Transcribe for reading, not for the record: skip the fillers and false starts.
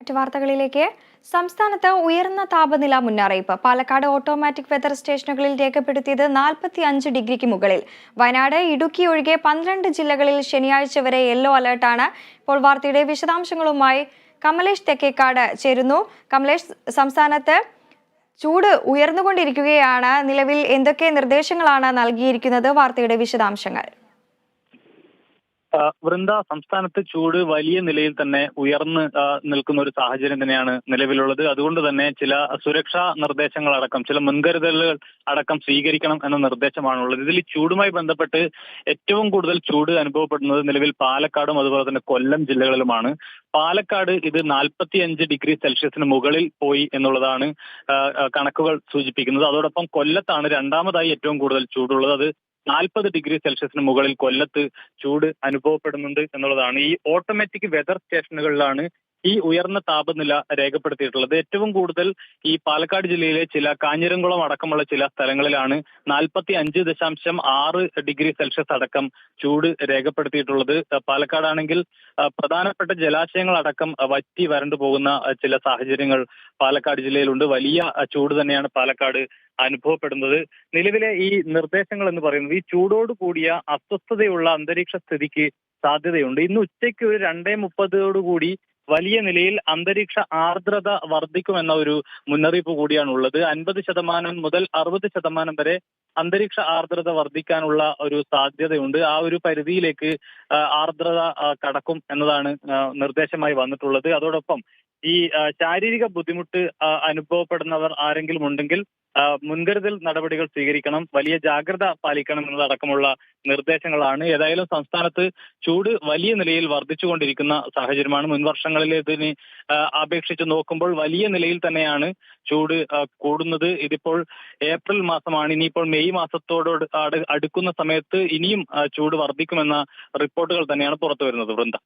മറ്റു വാർത്തകളിലേക്ക്. സംസ്ഥാനത്ത് ഉയർന്ന താപനില മുന്നറിയിപ്പ്. പാലക്കാട് ഓട്ടോമാറ്റിക് വെതർ സ്റ്റേഷനുകളിൽ രേഖപ്പെടുത്തിയത് 45 ഡിഗ്രിക്ക് മുകളിൽ. വയനാട്, ഇടുക്കി ഒഴികെ 12 ജില്ലകളിൽ ശനിയാഴ്ച വരെ യെല്ലോ അലർട്ടാണ്. ഇപ്പോൾ വാർത്തയുടെ വിശദാംശങ്ങളുമായി കമലേഷ് തെക്കേക്കാട് ചേരുന്നു. കമലേഷ്, സംസ്ഥാനത്ത് ചൂട് ഉയർന്നുകൊണ്ടിരിക്കുകയാണ്. നിലവിൽ എന്തൊക്കെ നിർദ്ദേശങ്ങളാണ് നൽകിയിരിക്കുന്നത്? വാർത്തയുടെ വിശദാംശങ്ങൾ. വൃന്ദ, സംസ്ഥാനത്ത് ചൂട് വലിയ നിലയിൽ തന്നെ ഉയർന്ന് നിൽക്കുന്ന ഒരു സാഹചര്യം തന്നെയാണ് നിലവിലുള്ളത്. അതുകൊണ്ട് തന്നെ ചില സുരക്ഷാ നിർദ്ദേശങ്ങളടക്കം, ചില മുൻകരുതലുകൾ അടക്കം സ്വീകരിക്കണം എന്ന നിർദ്ദേശമാണുള്ളത്. ഇതിൽ ചൂടുമായി ബന്ധപ്പെട്ട് ഏറ്റവും കൂടുതൽ ചൂട് അനുഭവപ്പെടുന്നത് നിലവിൽ പാലക്കാടും അതുപോലെ തന്നെ കൊല്ലം ജില്ലകളിലുമാണ്. പാലക്കാട് ഇത് 45 ഡിഗ്രി സെൽഷ്യസിന് മുകളിൽ പോയി എന്നുള്ളതാണ് കണക്കുകൾ സൂചിപ്പിക്കുന്നത്. അതോടൊപ്പം കൊല്ലത്താണ് രണ്ടാമതായി ഏറ്റവും കൂടുതൽ ചൂടുള്ളത്. അത് 40 ഡിഗ്രി സെൽഷ്യസിന് മുകളിൽ കൊല്ലത്ത് ചൂട് അനുഭവപ്പെടുന്നുണ്ട് എന്നുള്ളതാണ്. ഈ ഓട്ടോമാറ്റിക് വെതർ സ്റ്റേഷനുകളിലാണ് ഈ ഉയർന്ന താപനില രേഖപ്പെടുത്തിയിട്ടുള്ളത്. ഏറ്റവും കൂടുതൽ ഈ പാലക്കാട് ജില്ലയിലെ ചില കാഞ്ഞിരംകുളം അടക്കമുള്ള ചില സ്ഥലങ്ങളിലാണ് 45.6 ഡിഗ്രി സെൽഷ്യസ് അടക്കം ചൂട് രേഖപ്പെടുത്തിയിട്ടുള്ളത്. പാലക്കാടാണെങ്കിൽ പ്രധാനപ്പെട്ട ജലാശയങ്ങളടക്കം വറ്റി വരണ്ടു പോകുന്ന ചില സാഹചര്യങ്ങൾ പാലക്കാട് ജില്ലയിലുണ്ട്. വലിയ ചൂട് തന്നെയാണ് പാലക്കാട് അനുഭവപ്പെടുന്നത്. നിലവിലെ ഈ നിർദ്ദേശങ്ങൾ എന്ന് പറയുന്നത് ഈ ചൂടോട് കൂടിയ അസ്വസ്ഥതയുള്ള അന്തരീക്ഷ സ്ഥിതിക്ക് സാധ്യതയുണ്ട്. ഇന്ന് ഉച്ചയ്ക്ക് ഒരു 2:30 വലിയ നിലയിൽ അന്തരീക്ഷ ആർദ്രത വർദ്ധിക്കുമെന്ന ഒരു മുന്നറിയിപ്പ് കൂടിയാണ് ഉള്ളത്. 50% മുതൽ 60% വരെ അന്തരീക്ഷ ആർദ്രത വർദ്ധിക്കാനുള്ള ഒരു സാധ്യതയുണ്ട്. ആ ഒരു പരിധിയിലേക്ക് ആർദ്രത കടക്കും എന്നതാണ് നിർദ്ദേശമായി വന്നിട്ടുള്ളത്. അതോടൊപ്പം ഈ ശാരീരിക ബുദ്ധിമുട്ട് അനുഭവപ്പെടുന്നവർ ആരെങ്കിലും ഉണ്ടെങ്കിൽ മുൻകരുതൽ നടപടികൾ സ്വീകരിക്കണം, വലിയ ജാഗ്രത പാലിക്കണം എന്നതടക്കമുള്ള നിർദ്ദേശങ്ങളാണ്. ഏതായാലും സംസ്ഥാനത്ത് ചൂട് വലിയ നിലയിൽ വർദ്ധിച്ചുകൊണ്ടിരിക്കുന്ന സാഹചര്യമാണ്. മുൻ വർഷങ്ങളിലേതിന് അപേക്ഷിച്ച് നോക്കുമ്പോൾ വലിയ നിലയിൽ തന്നെയാണ് ചൂട് കൂടുന്നത്. ഇതിപ്പോൾ ഏപ്രിൽ മാസമാണ്. ഇനിയിപ്പോൾ മെയ് മാസത്തോട് അടുക്കുന്ന സമയത്ത് ഇനിയും ചൂട് വർദ്ധിക്കുമെന്ന റിപ്പോർട്ടുകൾ തന്നെയാണ് പുറത്തു വരുന്നത്. വൃന്ദ.